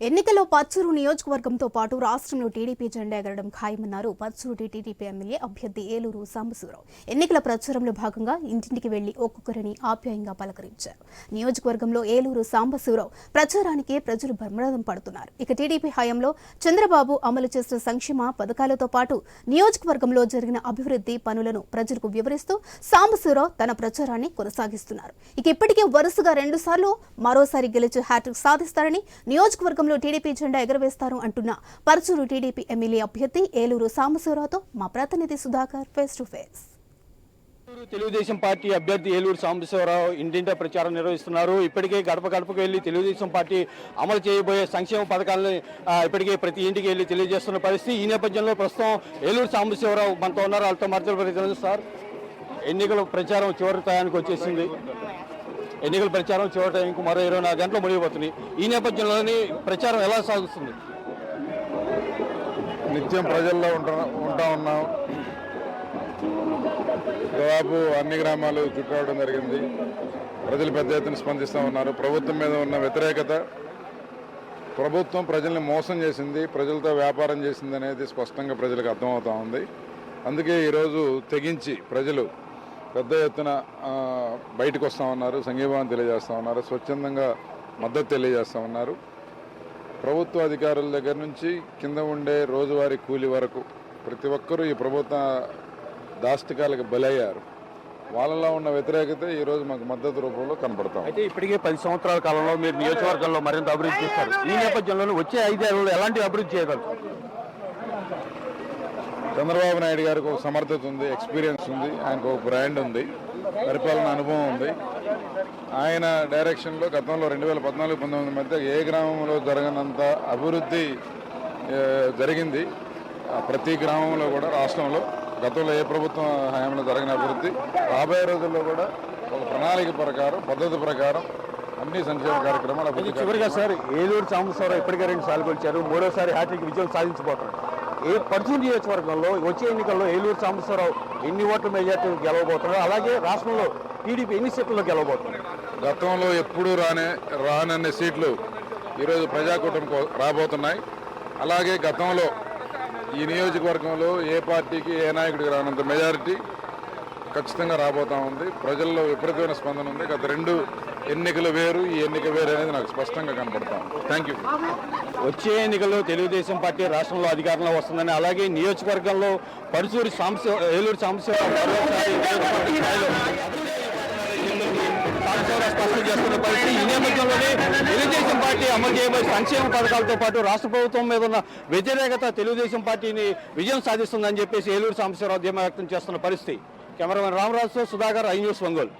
ఎన్నికల్లో పర్చూరు నియోజకవర్గంతో పాటు రాష్ట్రంలో టీడీపీ జెండా ఎగరడం ఖాయమన్నారు పర్చూరు టీడీపీ ఎమ్మెల్యే అభ్యర్థి ఏలూరు సాంబశివరావు. ఎన్నికల ప్రచారంలో భాగంగా ఇంటింటికి వెళ్లి ఒక్కొక్కరిని ఆప్యాయంగా పలకరించారు. నియోజకవర్గంలో ఏలూరు సాంబశివరావు ప్రచారానికి ప్రజలు బ్రహ్మరథం పడుతున్నారు. ఇక టీడీపీ హయాంలో చంద్రబాబు అమలు చేసిన సంక్షేమ పథకాలతో పాటు నియోజకవర్గంలో జరిగిన అభివృద్ధి పనులను ప్రజలకు వివరిస్తూ సాంబశివరావు తన ప్రచారాన్ని కొనసాగిస్తున్నారు. ఇక ఇప్పటికే వరుసగా 2 సార్లు మరోసారి గెలిచి హ్యాట్రిక్ సాధిస్తారని నియోజకవర్గంలో టీడీపీ జెండా ఎగరవేస్తారు అంటున్న పర్చూరు టీడీపీ ఎమ్మెల్యే అభ్యర్థి ఏలూరు సాంబశివరావుతో మా ప్రతినిధి Sudhakar face to face. Telugu Desam party అభ్యర్థి ఏలూరు సాంబశివరావు ఇంటింటా ప్రచారం నిర్వహిస్తున్నారు. ఇప్పటికే గడప గడపకు వెళ్లి తెలుగుదేశం పార్టీ అమలు చేయబోయే సంక్షేమ పథకాలను ఇప్పటికే ప్రతి ఇంటికి వెళ్లి తెలియజేస్తున్న పరిస్థితి. ఈ నేపథ్యంలో ప్రస్తుతం ఏలూరు సాంబశివరావు మనతో ఉన్నారు. వాళ్ళతో మాట్లాడుతున్నారు. సార్, ఎన్నికల ప్రచారం చివరి టయానికి వచ్చేసింది. ఎన్నికల ప్రచారం చివరి టైంకి మరో 24 గంటలు మునిగిపోతున్నాయి. ఈ నేపథ్యంలోని ప్రచారం ఎలా సాగుతుంది? నిత్యం ప్రజల్లో ఉంటా ఉన్నాం. దాదాపు అన్ని గ్రామాలు చుట్టడం జరిగింది. ప్రజలు పెద్ద ఎత్తున స్పందిస్తూ ఉన్నారు. ప్రభుత్వం మీద ఉన్న వ్యతిరేకత, ప్రభుత్వం ప్రజల్ని మోసం చేసింది, ప్రజలతో వ్యాపారం చేసింది అనేది స్పష్టంగా ప్రజలకు అర్థమవుతూ ఉంది. అందుకే ఈరోజు తెగించి ప్రజలు పెద్ద ఎత్తున బయటకు వస్తూ ఉన్నారు, సంఘీభావం తెలియజేస్తూ ఉన్నారు, స్వచ్ఛందంగా మద్దతు తెలియజేస్తూ ఉన్నారు. ప్రభుత్వ అధికారుల దగ్గర నుంచి కింద ఉండే రోజువారీ కూలి వరకు ప్రతి ఒక్కరూ ఈ ప్రభుత్వ దాష్టికాలకు బలయ్యారు. వాళ్ళలో ఉన్న వ్యతిరేకత ఈరోజు మాకు మద్దతు రూపంలో కనపడతాం. అయితే ఇప్పటికే 10 సంవత్సరాల కాలంలో మీరు నియోజకవర్గంలో మరింత అభివృద్ధి చేస్తారు. ఈ నేపథ్యంలో వచ్చే 5 ఏళ్లలో ఎలాంటి అభివృద్ధి చేయగలరు? చంద్రబాబు నాయుడు గారికి ఒక సమర్థత ఉంది, ఎక్స్పీరియన్స్ ఉంది, ఆయనకు ఒక బ్రాండ్ ఉంది, పరిపాలన అనుభవం ఉంది. ఆయన డైరెక్షన్లో గతంలో 2014-19 మధ్య ఏ గ్రామంలో జరగనంత అభివృద్ధి జరిగింది. ప్రతి గ్రామంలో కూడా రాష్ట్రంలో గతంలో ఏ ప్రభుత్వం హయాంలో జరిగిన అభివృద్ధి రాబోయే రోజుల్లో కూడా ఒక ప్రణాళిక ప్రకారం, పద్ధతి ప్రకారం అన్ని సంక్షేమ కార్యక్రమాలు అభివృద్ధి. చివరిగా సార్, ఏలూరు సాంబశివరావు ఇప్పటికే 2 సార్లు గెలిచారు, 3వసారి హ్యాట్రిక్ విజయం సాధించబోతున్నారు. పర్చూరు నియోజకవర్గంలో వచ్చే ఎన్నికల్లో ఏలూరు సాంబశివరావు ఎన్ని ఓట్ల మెజార్టీ గెలవబోతున్నారు, అలాగే రాష్ట్రంలో టీడీపీ ఎన్ని సీట్లలో గెలవబోతున్నారు? గతంలో ఎప్పుడూ రానన్ని సీట్లు ఈరోజు ప్రజాకూటమికి రాబోతున్నాయి. అలాగే గతంలో ఈ నియోజకవర్గంలో ఏ పార్టీకి ఏ నాయకుడికి రానంత మెజారిటీ ఖచ్చితంగా రాబోతా ఉంది. ప్రజల్లో విపరీతమైన స్పందన ఉంది. గత 2 ఎన్నికలు వేరు, ఈ ఎన్నిక వేరు అనేది నాకు స్పష్టంగా కనపడతాం. Thank you. వచ్చే ఎన్నికల్లో తెలుగుదేశం పార్టీ రాష్ట్రంలో అధికారంలో వస్తుందని, అలాగే నియోజకవర్గంలో పరుచూరు ఏలూరు సాంబశివరావు స్పష్టం చేస్తున్న పరిస్థితి. ఈ నేపథ్యంలోనే తెలుగుదేశం పార్టీ అమలు చేయబోయే సంక్షేమ పథకాలతో పాటు రాష్ట్ర ప్రభుత్వం మీద ఉన్న వ్యతిరేకత తెలుగుదేశం పార్టీని విజయం సాధిస్తుందని చెప్పేసి ఏలూరు సాంబశివరావు ధీమా వ్యక్తం చేస్తున్న పరిస్థితి. కెమెరామెన్ రామరాజుతో సుధాకర్, ఐ న్యూస్, ఒంగోలు.